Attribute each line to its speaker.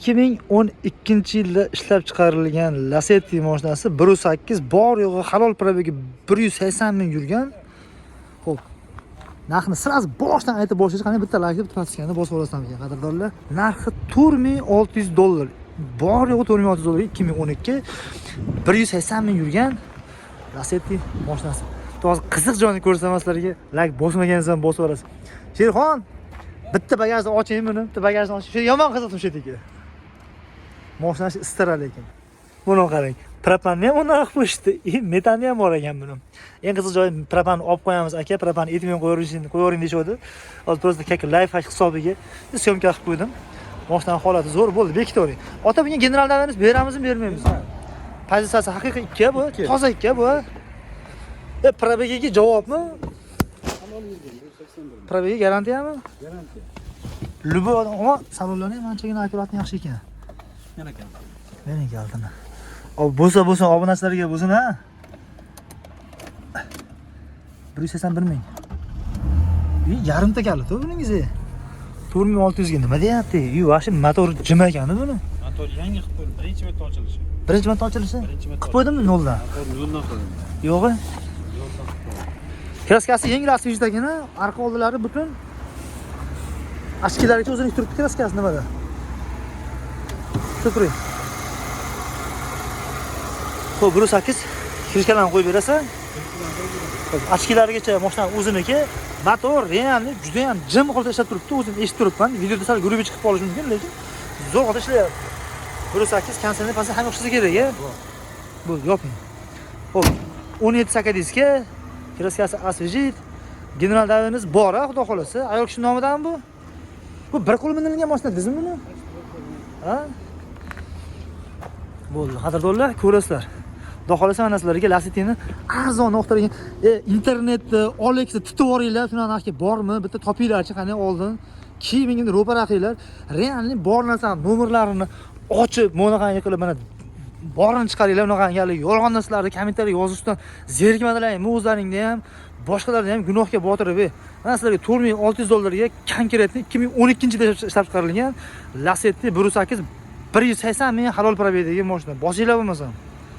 Speaker 1: 2012-yilda ishlab chiqarilgan Lacetti mashinasi 1.8 bor yo'g'i halol probegi 180 ming yurgan. Xo'p. Narxni sirasi boshdan aytib boshlash, qani bitta like bitta podpiskani bosib olasizlar qadrdonlar. Narxi $4600. Bor yo'g'i $4600 2012 180 ming yurgan Lacetti mashinasi. To'g'ri qiziq joyini ko'rsatmaslarga like bosmagansan bosib olasiz. Sherxon, bitta bagajni oching buni, bitta bagajni oching. Shu yomon qiziqdim shu yerga. Mashinasi istara lekin. Buni qarang. Propanni ham unaqa qo'shdi. Metanni ham bor ekan buni. Eng qiziq joyi propanni olib qo'yamiz aka, propanni etmay qo'yavering deyshodi. Hozir просто как live hack hisobiga syomka qilib qo'ydim. Mashinaning holati zo'r bo'ldi, bekitavering. Ota bunga general davangiz beramizmi, bermaymizmi? Pozitsiyasi haqiqiy 2 bu, toza 2 bu. Probegiga javobmi? Probegi garantiyami?
Speaker 2: Garantiya.
Speaker 1: Lubo odam, salonlarni ham anchagina akkuratni yaxshi ekan.
Speaker 2: Yana kam.
Speaker 1: Mening kaldimi. Bo'lsa obunachilarga bo'lsin ha. 181 ming. Yarimta kaliti buningiz. 4600 ga nima deyapti? Vashi motor jim ekan buni.
Speaker 2: Motor yangi qilib qo'ydim. Birinchi marta ochilishi.
Speaker 1: Birinchi marta ochilishi? Qilib qo'ydimmi noldan?
Speaker 2: Noldan qildim.
Speaker 1: Yo'g'i. Kraskasi yengilasi yuzidagina, arqa oldilari butun ashkilarigacha o'zining turibdi kraskasi nimada? Turing. Xo'p, 1.8 krishkalarni qo'yib berasan. Ashkilarigacha mashina o'ziniki, motor realni juda ham jim holda ishlab turibdi. O'zim eshitib turibman. Videoda sal gurubi chiqib qolishi mumkin, lekin zo'r holda ishlayapti. 1.8 konserni pasti ham o'xshasa kerak-a? Bu yoping. Xo'p, 17 sakadiska, kraskasi asvejit, general daviniz bor, xudo xolasa. Ayol kishi nomidan bu? Bu bir qo'l minilgan mashina dizmi buni? Ha? Bo'ldi, qadrdonlar, ko'rasizlar. Xudo xolasa mana sizlarga Lacetti'ni arzon narxlarga internetda, Olexda tutib oringlar, shunaqa narxga bormi? Bitta topinglarchi, qani oldin. Keyin ro'para qilinglar. Realni bor narsa nomerlarini ochib, mo'naqangi qilib mana borini chiqaringlar, unaqangi yolg'on narsalarni kommentariyga yozishdan zerikmadilar. O'zlaringni ham, boshqalarni ham gunohga botirib, mana sizlarga $4600 ga konkretni 2012-yilda ishlab chiqarilgan Lacetti 1.8 180 ming halol probegdagi mashina. Bosinglar bo'lmasa.